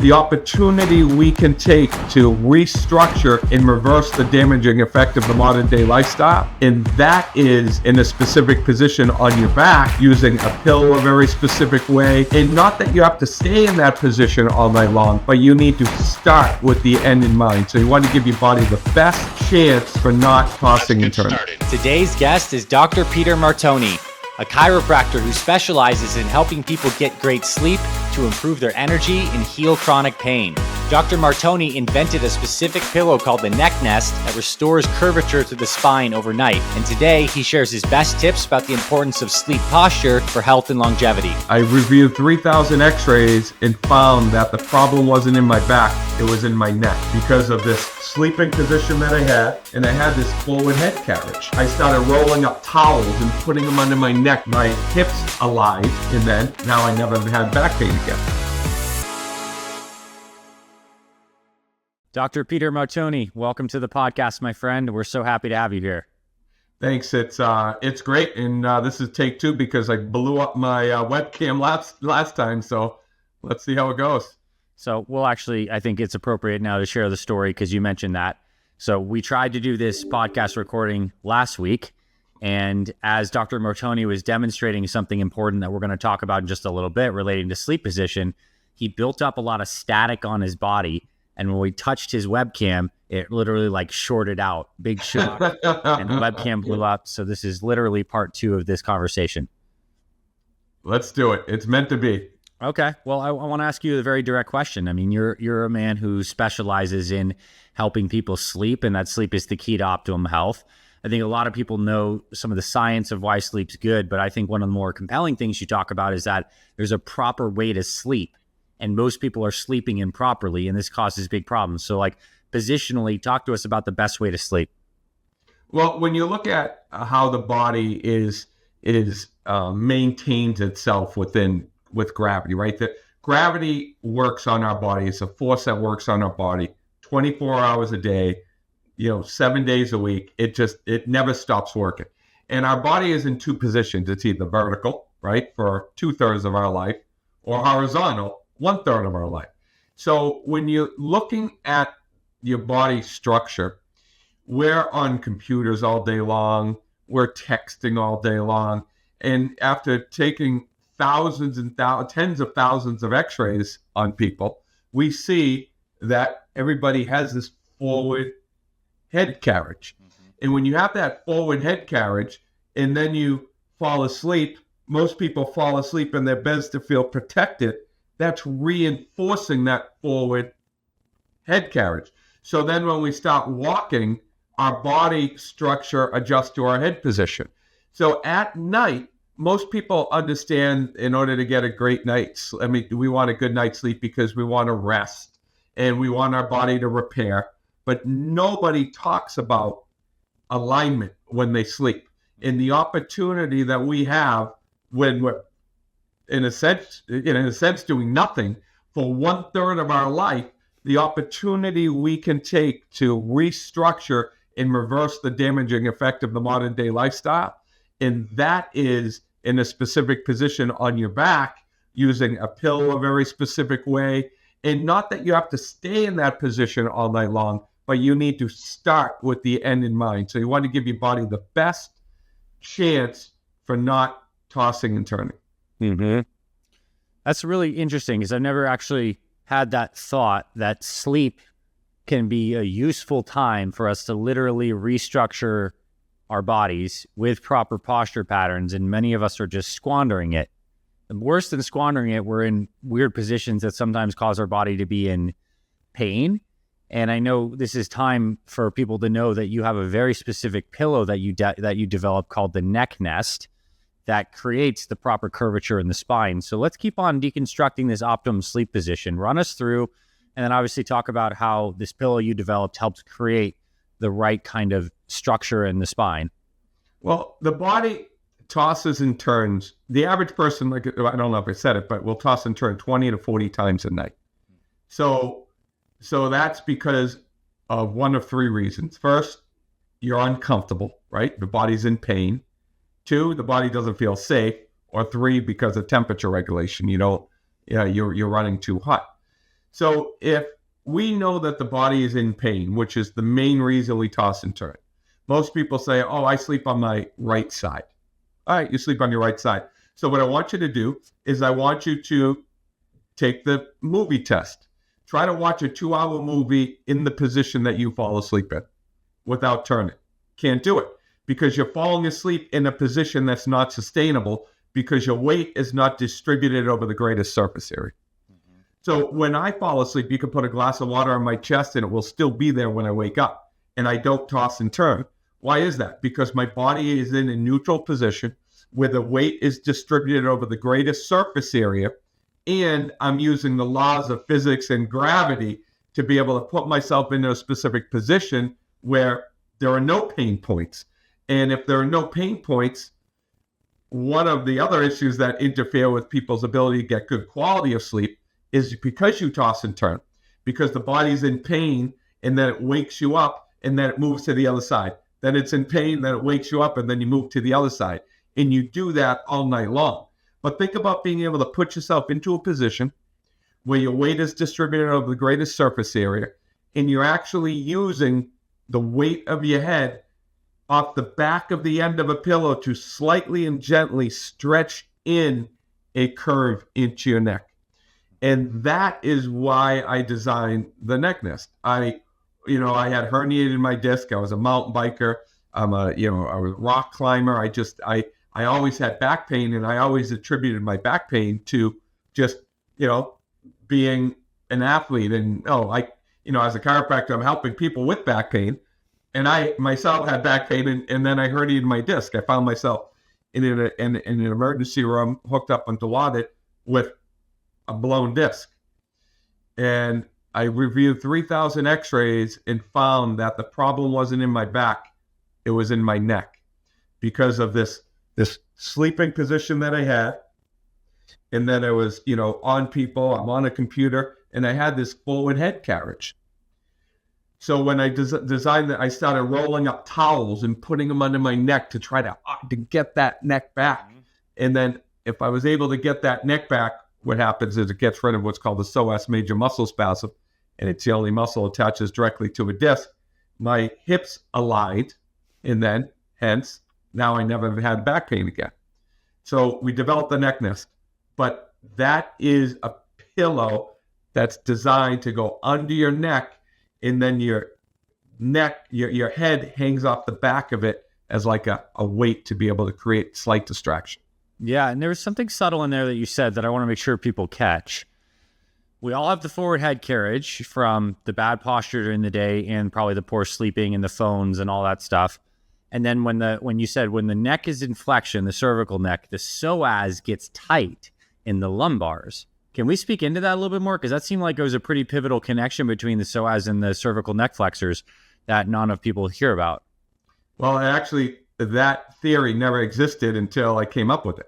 the opportunity we can take to restructure and reverse the damaging effect of the modern day lifestyle. And that is in a specific position on your back using a pillow a very specific way. And not that you have to stay in that position all night long, but you need to start with the end in mind. So you want to give your body the best chance for not tossing and turning. Today's guest is Dr. Peter Martone, a chiropractor who specializes in helping people get great sleep to improve their energy and heal chronic pain. Dr. Martone invented a specific pillow called the neck nest that restores curvature to the spine overnight. And today he shares his best tips about the importance of sleep posture for health and longevity. I reviewed 3,000 x-rays and found that the problem wasn't in my back, it was in my neck because of this sleeping position that I had, and I had this forward head carriage. I started rolling up towels and putting them under my neck, my hips alive, and then now I never had back pain again. Dr. Peter Martone, welcome to the podcast, my friend. We're so happy to have you here. Thanks. It's great, and this is take two because I blew up my webcam last time, so let's see how it goes. So I think it's appropriate now to share the story because you mentioned that. So we tried to do this podcast recording last week, and as Dr. Martone was demonstrating something important that we're going to talk about in just a little bit relating to sleep position, he built up a lot of static on his body. And when we touched his webcam, it literally shorted out, big shock, and the webcam blew up. So this is literally part two of this conversation. Let's do it. It's meant to be. Okay. Well, I want to ask you a very direct question. I mean, you're a man who specializes in helping people sleep, and that sleep is the key to optimum health. I think a lot of people know some of the science of why sleep's good, but I think one of the more compelling things you talk about is that there's a proper way to sleep. And most people are sleeping improperly, and this causes big problems. So positionally, talk to us about the best way to sleep. Well, when you look at how the body maintains itself with gravity, right? That gravity works on our body. It's a force that works on our body 24 hours a day, 7 days a week. It never stops working. And our body is in two positions. It's either vertical, right, for 2/3 of our life, or horizontal, 1/3 of our life. So when you're looking at your body structure, we're on computers all day long, we're texting all day long, and after taking thousands and tens of thousands of x-rays on people, we see that everybody has this forward head carriage. Mm-hmm. And when you have that forward head carriage and then you fall asleep, most people fall asleep in their beds to feel protected. That's reinforcing that forward head carriage. So then when we start walking, our body structure adjusts to our head position. So at night, most people understand in order to get a great night's, we want a good night's sleep because we want to rest and we want our body to repair. But nobody talks about alignment when they sleep and the opportunity that we have when we're in a sense doing nothing for 1/3 of our life, the opportunity we can take to restructure and reverse the damaging effect of the modern day lifestyle. And that is in a specific position on your back using a pillow a very specific way. And not that you have to stay in that position all night long, but you need to start with the end in mind. So you want to give your body the best chance for not tossing and turning. Mm-hmm. That's really interesting because I've never actually had that thought that sleep can be a useful time for us to literally restructure our bodies with proper posture patterns, and many of us are just squandering it. And worse than squandering it, we're in weird positions that sometimes cause our body to be in pain. And I know this is time for people to know that you have a very specific pillow that you developed called the neck nest that creates the proper curvature in the spine. So let's keep on deconstructing this optimum sleep position. Run us through, and then obviously talk about how this pillow you developed helps create the right kind of structure in the spine. Well, the body tosses and turns. The average person, I don't know if I said it, but will toss and turn 20 to 40 times a night. So that's because of one of three reasons. First, you're uncomfortable, right? The body's in pain. 2, the body doesn't feel safe. Or 3, because of temperature regulation. You're running too hot. So if we know that the body is in pain, which is the main reason we toss and turn, most people say, oh, I sleep on my right side. All right, you sleep on your right side. So what I want you to do is I want you to take the movie test. Try to watch a 2-hour movie in the position that you fall asleep in without turning. Can't do it because you're falling asleep in a position that's not sustainable because your weight is not distributed over the greatest surface area. So when I fall asleep, you can put a glass of water on my chest and it will still be there when I wake up. And I don't toss and turn. Why is that? Because my body is in a neutral position where the weight is distributed over the greatest surface area. And I'm using the laws of physics and gravity to be able to put myself into a specific position where there are no pain points. And if there are no pain points, one of the other issues that interfere with people's ability to get good quality of sleep is because you toss and turn, because the body's in pain and then it wakes you up and then it moves to the other side. Then it's in pain, then it wakes you up and then you move to the other side. And you do that all night long. But think about being able to put yourself into a position where your weight is distributed over the greatest surface area and you're actually using the weight of your head off the back of the end of a pillow to slightly and gently stretch in a curve into your neck. And that is why I designed the neck nest. I had herniated my disc. I was a mountain biker. I was a rock climber. I always had back pain, and I always attributed my back pain to just, being an athlete. And, as a chiropractor, I'm helping people with back pain. And I myself had back pain, and then I herniated my disc. I found myself in an emergency room hooked up onto water with a blown disc. And I reviewed 3,000 x-rays and found that the problem wasn't in my back. It was in my neck because of this sleeping position that I had. And then I was, on people, I'm on a computer, and I had this forward head carriage. So when I designed that, I started rolling up towels and putting them under my neck to try to get that neck back. And then if I was able to get that neck back, what happens is it gets rid of what's called the Psoas major muscle spasm, and it's the only muscle attaches directly to a disc. My hips aligned, and then, hence, now I never had back pain again. So we developed the neck nest, but that is a pillow that's designed to go under your neck, and then your neck, your head hangs off the back of it as like a weight to be able to create slight distraction. Yeah, and there was something subtle in there that you said that I want to make sure people catch. We all have the forward head carriage from the bad posture during the day and probably the poor sleeping and the phones and all that stuff. And then when you said when the neck is in flexion, the cervical neck, the psoas gets tight in the lumbars. Can we speak into that a little bit more? Because that seemed like it was a pretty pivotal connection between the psoas and the cervical neck flexors that not enough people hear about. Well, actually, that theory never existed until I came up with it.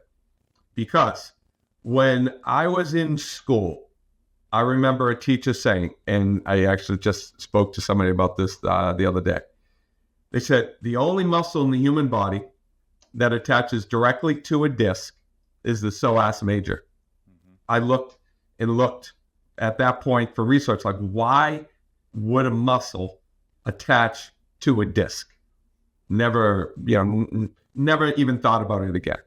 Because when I was in school, I remember a teacher saying, and I actually just spoke to somebody about this the other day. They said, the only muscle in the human body that attaches directly to a disc is the psoas major. I looked at that point for research, like why would a muscle attach to a disc? Never even thought about it again.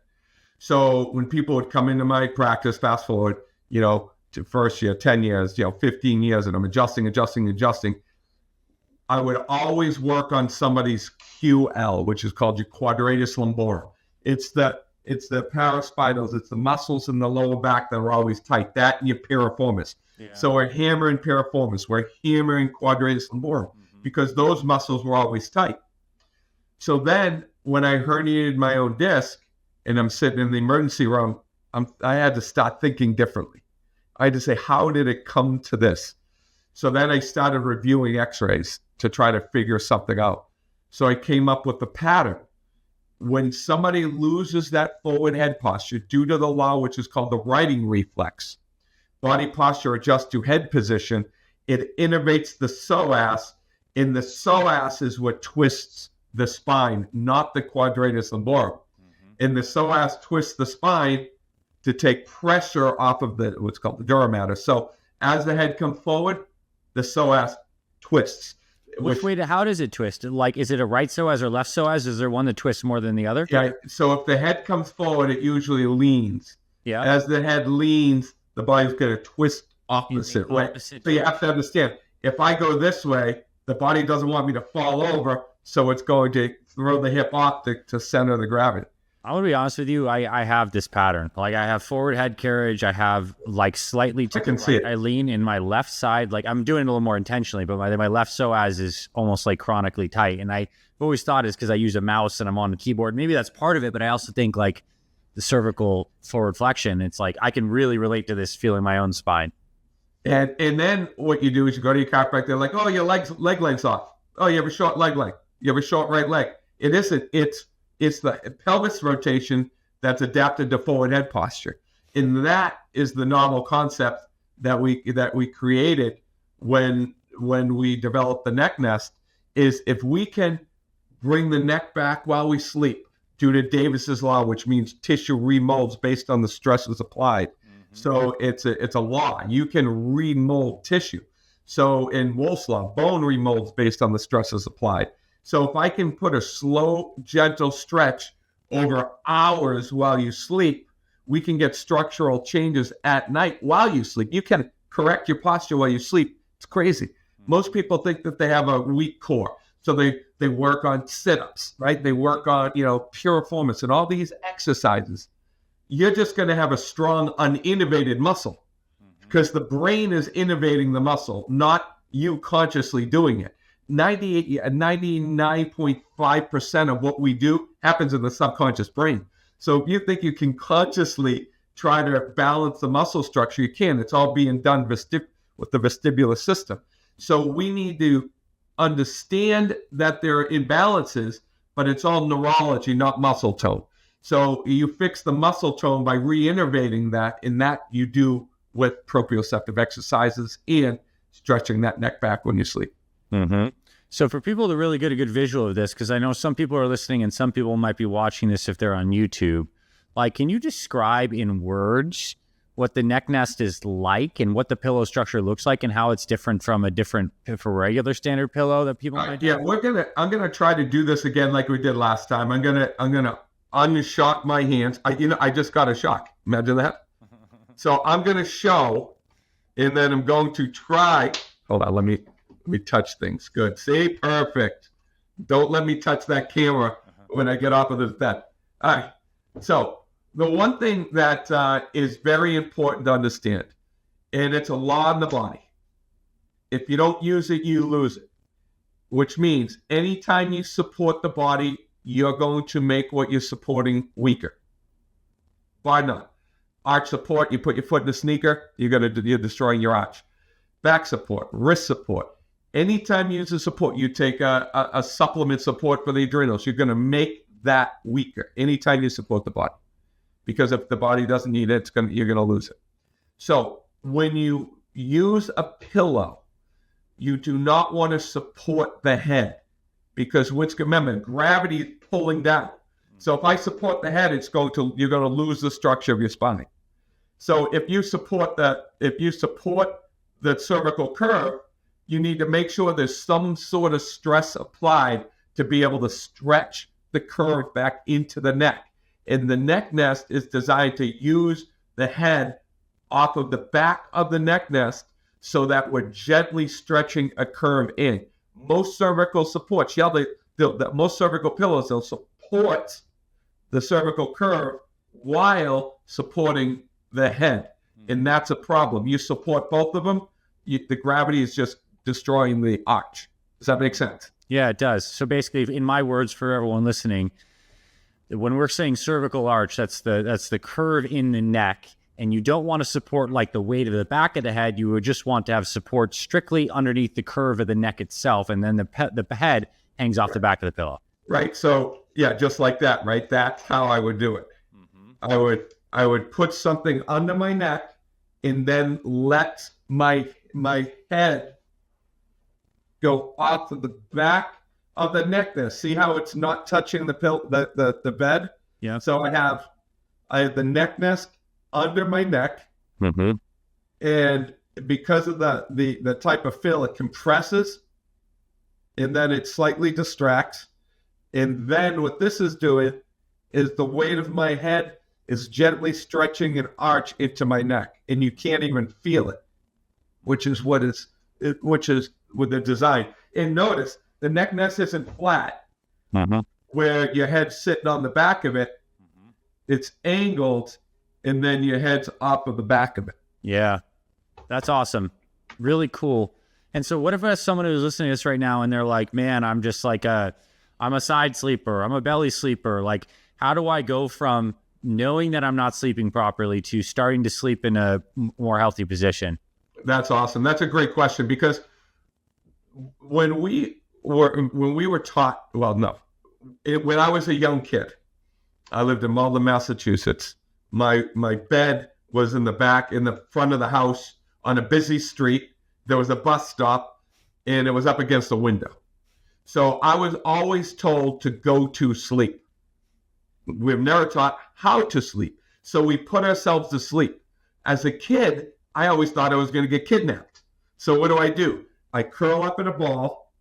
So when people would come into my practice, fast forward, to first year, 10 years, 15 years, and I'm adjusting, I would always work on somebody's QL, which is called your quadratus lumborum. It's the paraspinals, it's the muscles in the lower back that are always tight, that and your piriformis. Yeah. So we're hammering piriformis, we're hammering quadratus lumborum, because those muscles were always tight. So then when I herniated my own disc, and I'm sitting in the emergency room, I had to start thinking differently. I had to say, how did it come to this? So then I started reviewing x-rays to try to figure something out. So I came up with the pattern. When somebody loses that forward head posture due to the law, which is called the writing reflex, body posture adjusts to head position, it innervates the psoas, and the psoas is what twists the spine, not the quadratus lumborum. And the psoas twists the spine to take pressure off of what's called the dura mater. So As the head comes forward, the psoas twists. How does it twist? Like, is it a right psoas or left psoas? Is there one that twists more than the other? Yeah. So if the head comes forward, it usually leans. Yeah. As the head leans, the body's going to twist opposite way. So you have to understand, if I go this way, the body doesn't want me to fall over, so it's going to throw the hip off to center the gravity. I'm going to be honest with you. I have this pattern. Like, I have forward head carriage. I have like slightly to I can the see right. it. I lean in my left side. Like, I'm doing it a little more intentionally, but my left psoas is almost like chronically tight. And I've always thought it's because I use a mouse and I'm on the keyboard. Maybe that's part of it, but I also think like the cervical forward flexion, it's like I can really relate to this feeling my own spine. And then what you do is you go to your chiropractor, they're like, oh, your leg length's off. Oh, you have a short leg. You have a short right leg. It isn't. It's the pelvis rotation that's adapted to forward head posture. And that is the novel concept that we created when we developed the neck nest, is if we can bring the neck back while we sleep due to Davis's law, which means tissue remolds based on the stresses applied. So it's a law. You can remold tissue. So in Wolff's law, bone remolds based on the stresses applied. So if I can put a slow, gentle stretch over hours while you sleep, we can get structural changes at night while you sleep. You can correct your posture while you sleep. It's crazy. Most people think that they have a weak core. So they work on sit-ups, right? They work on, piriformis and all these exercises. You're just going to have a strong, uninnervated muscle because the brain is innervating the muscle, not you consciously doing it. 99.5% of what we do happens in the subconscious brain. So if you think you can consciously try to balance the muscle structure, you can. It's all being done with the vestibular system. So we need to understand that there are imbalances, but it's all neurology, not muscle tone. So you fix the muscle tone by re-innervating that, and that you do with proprioceptive exercises and stretching that neck back when you sleep. Mm-hmm. So for people to really get a good visual of this, because I know some people are listening and some people might be watching this if they're on YouTube, like, can you describe in words what the neck nest is like and what the pillow structure looks like and how it's different from a regular standard pillow that people might do? Yeah, I'm gonna try to do this again like we did last time. I'm gonna unshock my hands. I just got a shock. Imagine that. So I'm gonna show, and then I'm going to try. Hold on, let me touch things. Good. See, perfect. Don't let me touch that camera when I get off of this bed. All right. So the one thing that is very important to understand, and it's a law in the body. If you don't use it, you lose it. Which means anytime you support the body, you're going to make what you're supporting weaker. Why not? Arch support, you put your foot in the sneaker, you're destroying your arch. Back support, wrist support. Anytime you use a support, you take a supplement support for the adrenals, you're going to make that weaker anytime you support the body. Because if the body doesn't need it, you're going to lose it. So when you use a pillow, you do not want to support the head. Because remember, gravity is pulling down. So if I support the head, you're going to lose the structure of your spine. So if you support the cervical curve, you need to make sure there's some sort of stress applied to be able to stretch the curve back into the neck. And the neck nest is designed to use the head off of the back of the neck nest so that we're gently stretching a curve in. Most cervical supports, most cervical pillows, they'll support the cervical curve while supporting the head. And that's a problem. You support both of them, the gravity is just destroying the arch. Does that make sense? Yeah, it does. So basically, in my words for everyone listening, when we're saying cervical arch, that's the curve in the neck, and you don't want to support like the weight of the back of the head. You would just want to have support strictly underneath the curve of the neck itself, and then the head hangs off the back of the pillow. Right. So yeah, just like that. Right. That's how I would do it. Mm-hmm. I would put something under my neck, and then let my head go off of the back of the neck there. See how it's not touching the bed? Yeah. So I have the neck nest under my neck, and because of the type of fill, it compresses, and then it slightly distracts. And then what this is doing is the weight of my head is gently stretching an arch into my neck, and you can't even feel it, which is with the design. And notice the neck nest isn't flat, where your head's sitting on the back of it. It's angled, and then your head's up of the back of it. Yeah, that's awesome. Really cool. And so what if someone who's listening to this right now and they're like, man, I'm just like I'm a side sleeper, I'm a belly sleeper. Like, how do I go from knowing that I'm not sleeping properly to starting to sleep in a more healthy position? That's awesome. That's a great question, because when we were taught, when I was a young kid, I lived in Malden, Massachusetts. My bed was in the front of the house on a busy street. There was a bus stop, and it was up against a window. So I was always told to go to sleep. We've never taught how to sleep. So we put ourselves to sleep. As a kid, I always thought I was going to get kidnapped. So what do? I curl up in a ball,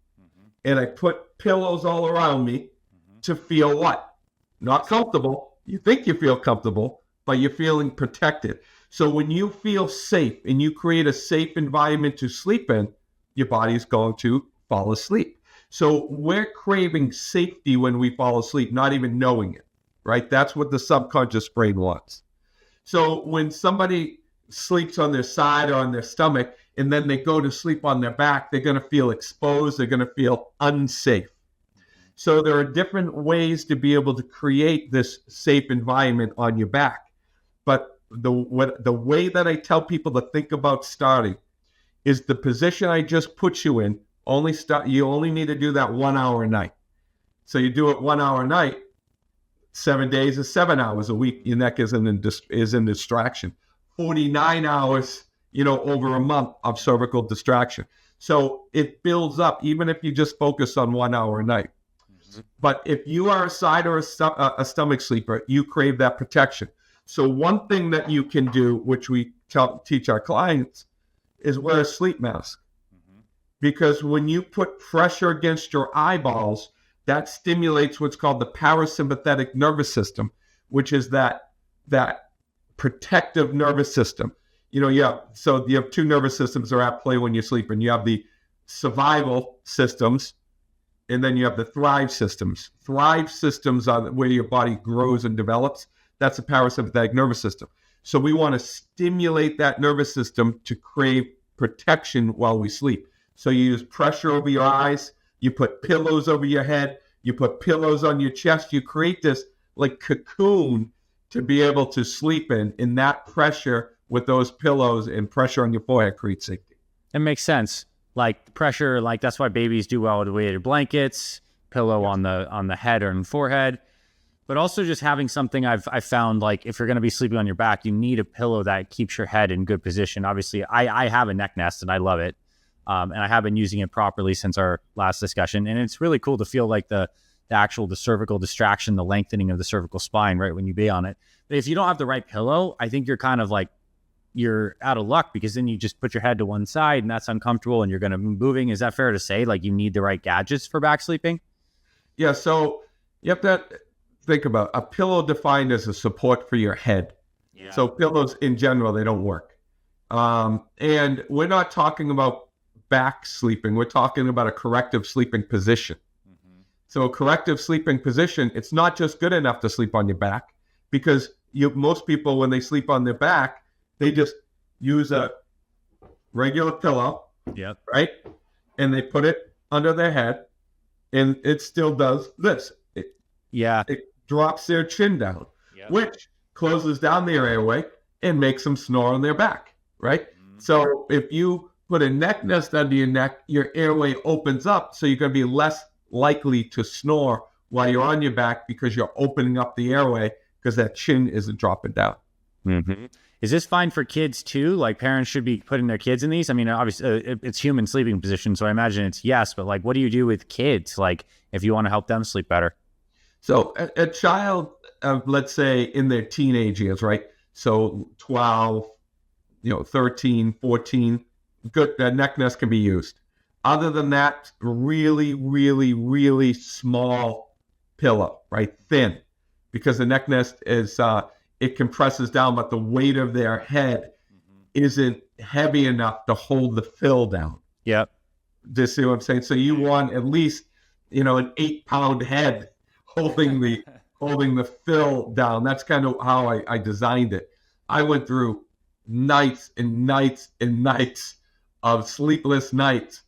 and I put pillows all around me to feel what? Not comfortable. You think you feel comfortable, but you're feeling protected. So when you feel safe and you create a safe environment to sleep in, your body's going to fall asleep. So we're craving safety when we fall asleep, not even knowing it, right? That's what the subconscious brain wants. So when somebody sleeps on their side or on their stomach, and then they go to sleep on their back, they're going to feel exposed. They're going to feel unsafe. So there are different ways to be able to create this safe environment on your back. But the way that I tell people to think about starting is the position I just put you in. You only need to do that 1 hour a night. So you do it 1 hour a night, 7 days is 7 hours a week. Your neck is in distraction. 49 hours, over a month of cervical distraction. So it builds up, even if you just focus on 1 hour a night. But if you are a side or a stomach sleeper, you crave that protection. So one thing that you can do, which we teach our clients, is wear a sleep mask. Because when you put pressure against your eyeballs, that stimulates what's called the parasympathetic nervous system, which is that protective nervous system. So you have two nervous systems that are at play when you're sleeping. You have the survival systems, and then you have the thrive systems. Thrive systems are where your body grows and develops. That's the parasympathetic nervous system. So we want to stimulate that nervous system to crave protection while we sleep. So you use pressure over your eyes, you put pillows over your head, you put pillows on your chest, you create this like cocoon to be able to sleep in, and that pressure with those pillows and pressure on your forehead creates safety. It makes sense. Like pressure, like that's why babies do well with weighted blankets, pillow on the head or in forehead. But also just having something I've found, like if you're going to be sleeping on your back, you need a pillow that keeps your head in good position. Obviously, I have a neck nest and I love it. And I have been using it properly since our last discussion. And it's really cool to feel like the cervical distraction, the lengthening of the cervical spine, right, when you be on it. But if you don't have the right pillow, I think you're kind of like, you're out of luck, because then you just put your head to one side and that's uncomfortable and you're going to be moving. Is that fair to say? Like you need the right gadgets for back sleeping? Yeah. So you have to think about a pillow defined as a support for your head. Yeah. So pillows in general, they don't work. And we're not talking about back sleeping. We're talking about a corrective sleeping position. So a corrective sleeping position, it's not just good enough to sleep on your back, because most people, when they sleep on their back, they just use a regular pillow, right? And they put it under their head, and it still does this. It drops their chin down, which closes down their airway and makes them snore on their back, right? So if you put a neck nest under your neck, your airway opens up, so you're going to be less likely to snore while you're on your back, because you're opening up the airway, because that chin isn't dropping down. Is this fine for kids too? Like parents should be putting their kids in these? I mean, obviously it's human sleeping position, so I imagine it's yes, but like what do you do with kids, like if you want to help them sleep better? So a child, let's say in their teenage years, right? So 12, 13, 14, good neck nest can be used. Other than that, really, really, really small pillow, right? Thin, because the neck nest is, it compresses down, but the weight of their head isn't heavy enough to hold the fill down. Yep. Do you see what I'm saying? So you want at least, an 8-pound head holding the fill down. That's kind of how I designed it. I went through nights and nights and nights of sleepless nights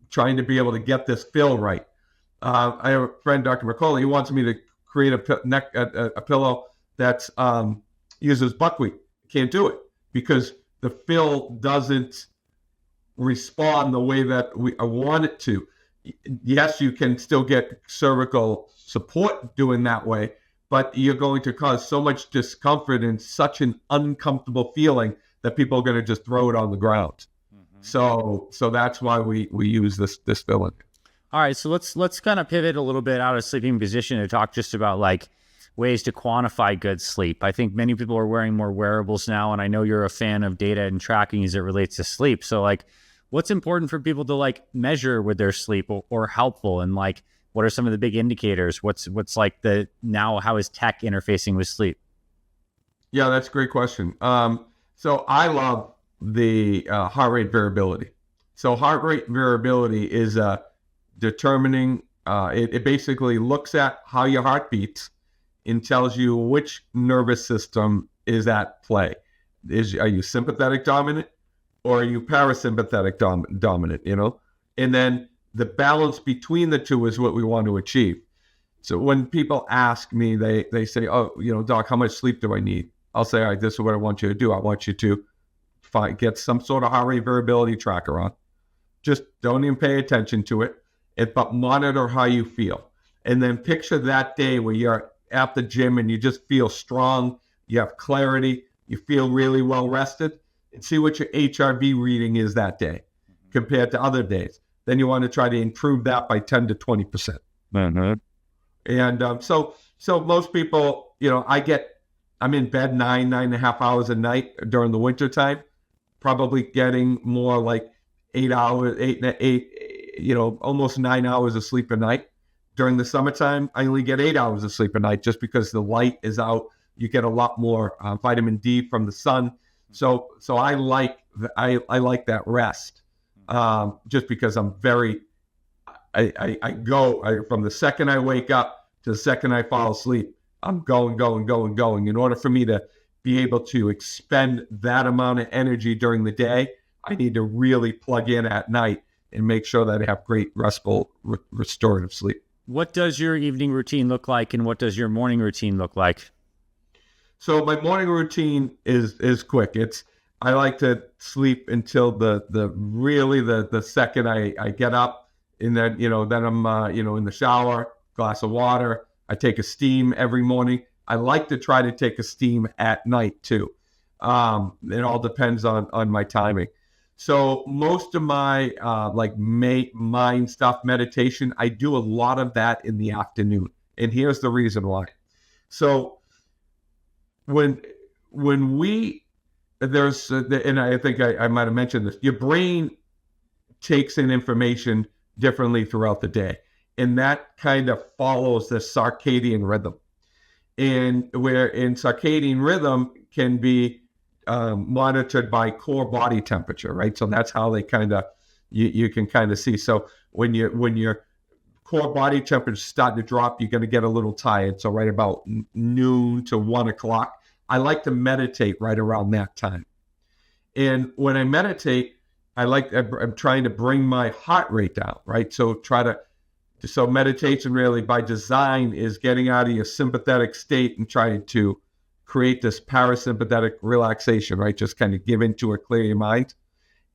trying to be able to get this fill right. I have a friend, Dr. McCauley, he wants me to create a pillow that uses buckwheat. Can't do it because the fill doesn't respond the way that I want it to. Yes, you can still get cervical support doing that way, but you're going to cause so much discomfort and such an uncomfortable feeling that people are going to just throw it on the ground. So that's why we use this filling. All right, so let's kind of pivot a little bit out of sleeping position and talk just about like ways to quantify good sleep. I think many people are wearing more wearables now, and I know you're a fan of data and tracking as it relates to sleep. So like, what's important for people to like measure with their sleep or helpful, and like, what are some of the big indicators? What's like how is tech interfacing with sleep? Yeah, that's a great question. So I love the heart rate variability. So heart rate variability is determining, it basically looks at how your heart beats and tells you which nervous system is at play. Are you sympathetic dominant or are you parasympathetic dominant, And then the balance between the two is what we want to achieve. So when people ask me, they say, oh, doc, how much sleep do I need? I'll say, all right, this is what I want you to do. I want you to get some sort of heart rate variability tracker on. Just don't even pay attention to it, but monitor how you feel. And then picture that day where you're at the gym and you just feel strong, you have clarity, you feel really well rested, and see what your HRV reading is that day compared to other days. Then you want to try to improve that by 10 to 20%. Mm-hmm. And so most people, I'm in bed 9.5 hours a night during the winter time, probably getting more like 8 hours, almost 9 hours of sleep a night. During the summertime, I only get 8 hours of sleep a night just because the light is out. You get a lot more vitamin D from the sun. So I like that rest just because I'm I go from the second I wake up to the second I fall asleep, I'm going. In order for me to be able to expend that amount of energy during the day, I need to really plug in at night and make sure that I have great restful, restorative sleep. What does your evening routine look like, and what does your morning routine look like? So my morning routine is quick. I like to sleep until the second I get up, and then then I'm in the shower, glass of water. I take a steam every morning. I like to try to take a steam at night too. It all depends on my timing. So most of my mind stuff, meditation, I do a lot of that in the afternoon. And here's the reason why. So and I think I might have mentioned this, your brain takes in information differently throughout the day. And that kind of follows the circadian rhythm. And where in circadian rhythm can be monitored by core body temperature, right? So that's how they you can kind of see. So when your core body temperature start to drop, you're going to get a little tired. So right about noon to 1 o'clock, I like to meditate right around that time. And when I meditate, I'm trying to bring my heart rate down, right? So meditation really by design is getting out of your sympathetic state and trying to create this parasympathetic relaxation, right? Just kind of give into it, clear your mind.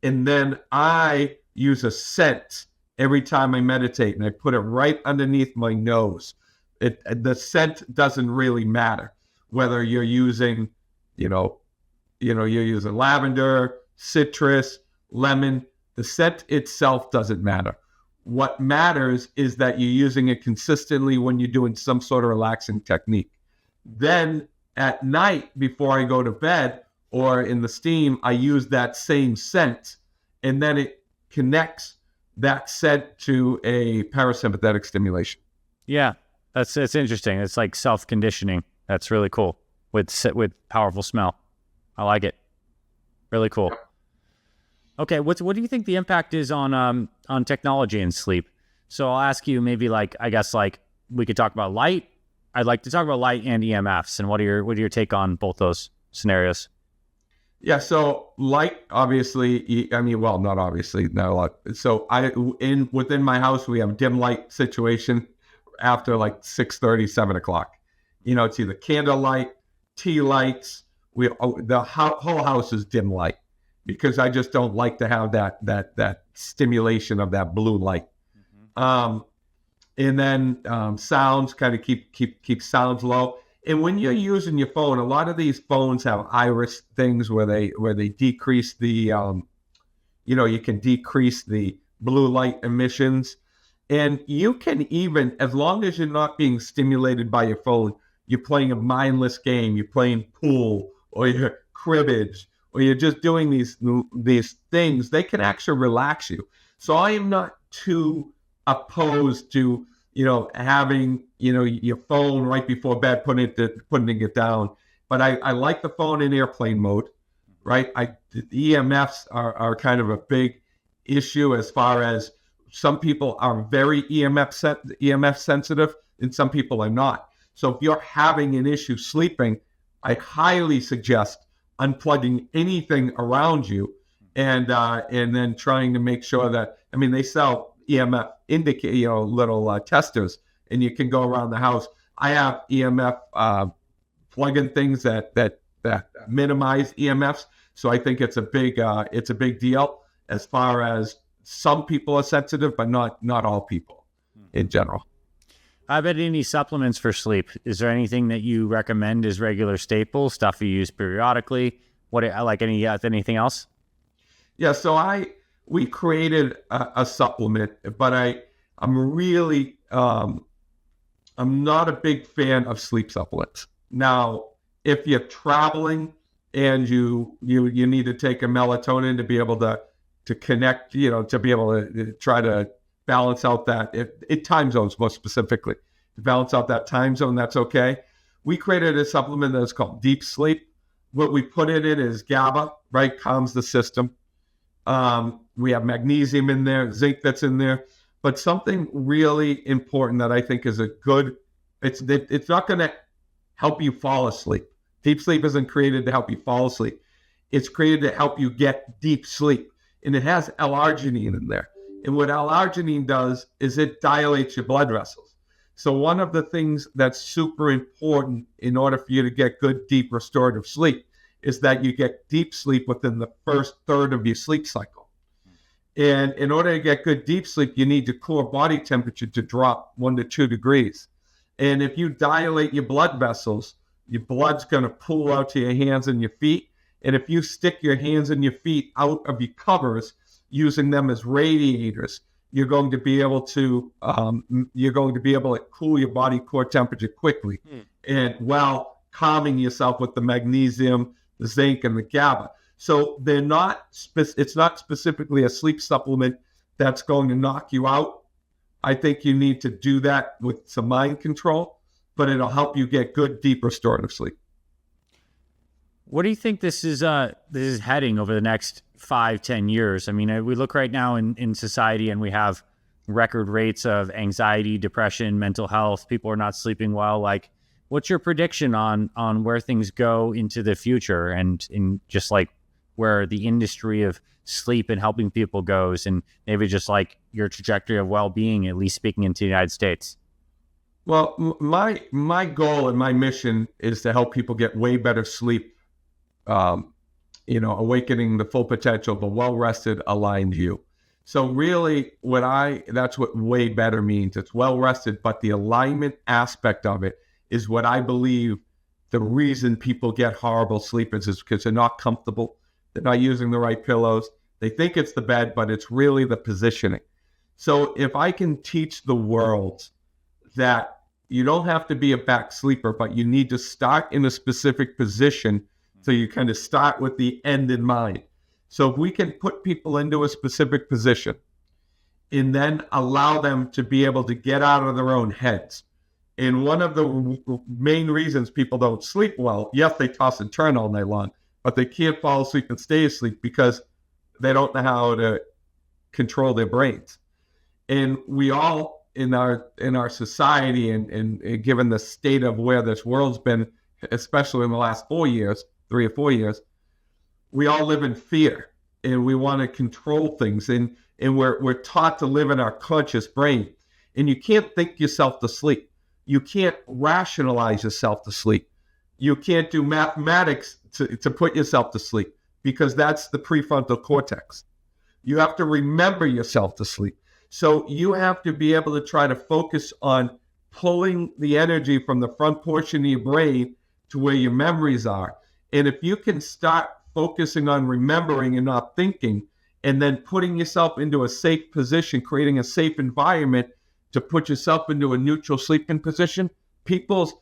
And then I use a scent every time I meditate, and I put it right underneath my nose. The scent doesn't really matter whether you're using, you're using lavender, citrus, lemon. The scent itself doesn't matter. What matters is that you're using it consistently when you're doing some sort of relaxing technique. Then at night, before I go to bed, or in the steam, I use that same scent, and then it connects that scent to a parasympathetic stimulation. Yeah, it's interesting. It's like self-conditioning. That's really cool with powerful smell. I like it. Really cool. Okay, what do you think the impact is on technology and sleep? So I'll ask you maybe I guess we could talk about light. I'd like to talk about light and EMFs, and what are your take on both those scenarios? Yeah, so light, obviously, I mean, well, not obviously, not a lot. So within my house, we have dim light situation after 6:30, 7 o'clock. It's either candlelight, tea lights. The whole house is dim light because I just don't like to have that stimulation of that blue light. Mm-hmm. And then sounds, kind of keep sounds low. And when you're using your phone, a lot of these phones have iris things where they decrease the, you can decrease the blue light emissions. And you can even, as long as you're not being stimulated by your phone, you're playing a mindless game, you're playing pool, or you're cribbage, or you're just doing these things, they can actually relax you. So I am not too opposed to having your phone right before bed, putting it down. But I like the phone in airplane mode, right? The EMFs are kind of a big issue as far as some people are very EMF sensitive and some people are not. So if you're having an issue sleeping, I highly suggest unplugging anything around you and then trying to make sure that, they sell EMF little testers, and you can go around the house. I have EMF plug-in things that minimize EMFs, so I think it's a big deal as far as some people are sensitive, but not all people in general. How about any supplements for sleep? Is there anything that you recommend as regular staples, stuff you use periodically? Anything else? Yeah, so we created a supplement, but I'm really I'm not a big fan of sleep supplements. Now, if you're traveling and you need to take a melatonin to be able to connect, to be able to try to balance out that time zones, most specifically, to balance out that time zone, that's okay. We created a supplement that's called Deep Sleep. What we put in it is GABA, right? Calms the system. We have magnesium in there, zinc that's in there, but something really important that I think is it's not going to help you fall asleep. Deep sleep isn't created to help you fall asleep. It's created to help you get deep sleep. And it has L-arginine in there. And what L-arginine does is it dilates your blood vessels. So one of the things that's super important in order for you to get good, deep, restorative sleep is that you get deep sleep within the first third of your sleep cycle. And in order to get good deep sleep, you need your core body temperature to drop 1 to 2 degrees. And if you dilate your blood vessels, your blood's going to pool out to your hands and your feet. And if you stick your hands and your feet out of your covers, using them as radiators, you're going to be able to cool your body core temperature quickly, and while calming yourself with the magnesium, the zinc, and the GABA. So they're not. It's not specifically a sleep supplement that's going to knock you out. I think you need to do that with some mind control, but it'll help you get good, deep, restorative sleep. What do you think this is heading over the next 5-10 years? I mean, we look right now in society and we have record rates of anxiety, depression, mental health. People are not sleeping well. What's your prediction on where things go into the future and in just where the industry of sleep and helping people goes, and maybe just your trajectory of well-being, at least speaking into the United States? Well, my goal and my mission is to help people get way better sleep. Awakening the full potential of a well-rested, aligned you. So really, that's what way better means. It's well-rested, but the alignment aspect of it is what I believe the reason people get horrible sleep is because they're not comfortable. They're not using the right pillows. They think it's the bed, but it's really the positioning. So if I can teach the world that you don't have to be a back sleeper, but you need to start in a specific position So you kind of start with the end in mind. So if we can put people into a specific position and then allow them to be able to get out of their own heads. And one of the main reasons people don't sleep well, yes, they toss and turn all night long, but they can't fall asleep and stay asleep because they don't know how to control their brains. And we all in our society and given the state of where this world's been, especially in the last 3 or 4 years, we all live in fear and we want to control things. And we're taught to live in our conscious brain. And you can't think yourself to sleep. You can't rationalize yourself to sleep. You can't do mathematics to put yourself to sleep because that's the prefrontal cortex. You have to remember yourself to sleep. So you have to be able to try to focus on pulling the energy from the front portion of your brain to where your memories are. And if you can start focusing on remembering and not thinking, and then putting yourself into a safe position, creating a safe environment to put yourself into a neutral sleeping position, people's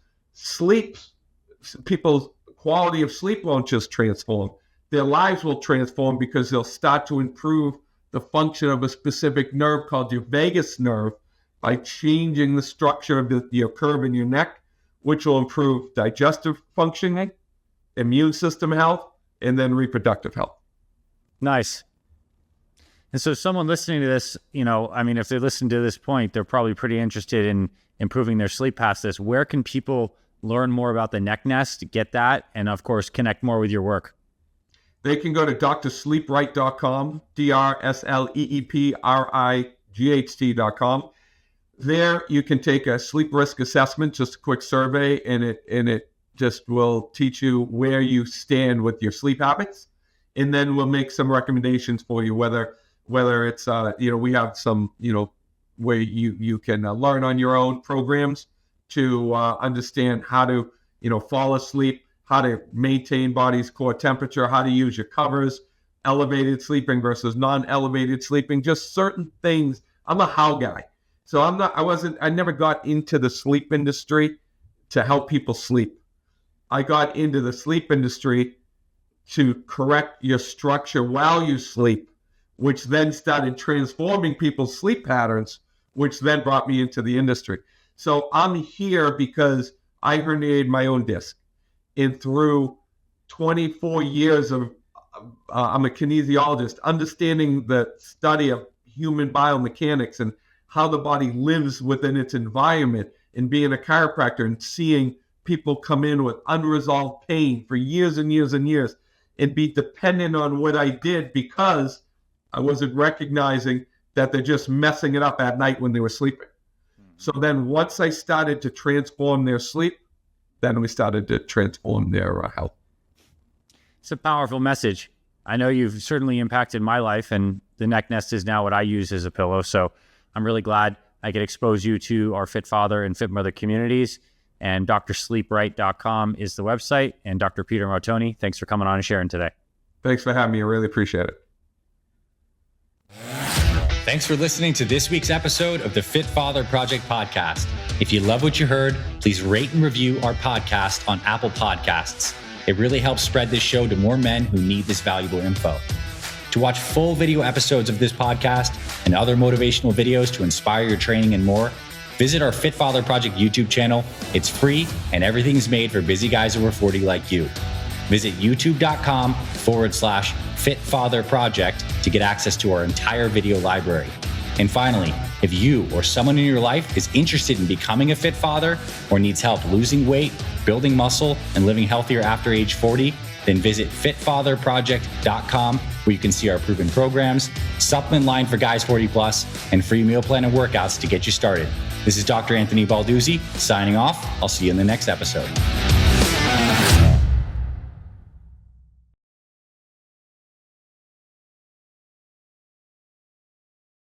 quality of sleep won't just transform. Their lives will transform because they'll start to improve the function of a specific nerve called your vagus nerve by changing the structure of your curve in your neck, which will improve digestive functioning, immune system health, and then reproductive health. Nice. And so someone listening to this, if they listen to this point, they're probably pretty interested in improving their sleep past this. Where can people learn more about the neck nest, get that, and of course, connect more with your work? They can go to drsleepright.com, DRSLEEPRIGHT.com. There you can take a sleep risk assessment, just a quick survey, and it just will teach you where you stand with your sleep habits. And then we'll make some recommendations for you, whether it's, we have some, where you can learn on your own programs to understand how to, fall asleep, how to maintain body's core temperature, how to use your covers, elevated sleeping versus non-elevated sleeping, just certain things. I'm a how guy. So I never got into the sleep industry to help people sleep. I got into the sleep industry to correct your structure while you sleep, which then started transforming people's sleep patterns, which then brought me into the industry. So I'm here because I herniated my own disc. And through 24 years of, I'm a kinesiologist, understanding the study of human biomechanics and how the body lives within its environment, and being a chiropractor and seeing people come in with unresolved pain for years and years and years and be dependent on what I did because I wasn't recognizing that they're just messing it up at night when they were sleeping. So then once I started to transform their sleep, then we started to transform their health. It's a powerful message. I know you've certainly impacted my life, and the neck nest is now what I use as a pillow. So I'm really glad I could expose you to our Fit Father and Fit Mother communities. And drsleepright.com is the website. And Dr. Peter Martone, thanks for coming on and sharing today. Thanks for having me. I really appreciate it. Thanks for listening to this week's episode of the Fit Father Project podcast. If you love what you heard, please rate and review our podcast on Apple Podcasts. It really helps spread this show to more men who need this valuable info. To watch full video episodes of this podcast and other motivational videos to inspire your training and more, visit our Fit Father Project YouTube channel. It's free and everything's made for busy guys over 40 like you. Visit youtube.com/Fit Father Project to get access to our entire video library. And finally, if you or someone in your life is interested in becoming a fit father or needs help losing weight, building muscle, and living healthier after age 40, then visit fitfatherproject.com, where you can see our proven programs, supplement line for guys 40 plus, and free meal plan and workouts to get you started. This is Dr. Anthony Balduzzi signing off. I'll see you in the next episode.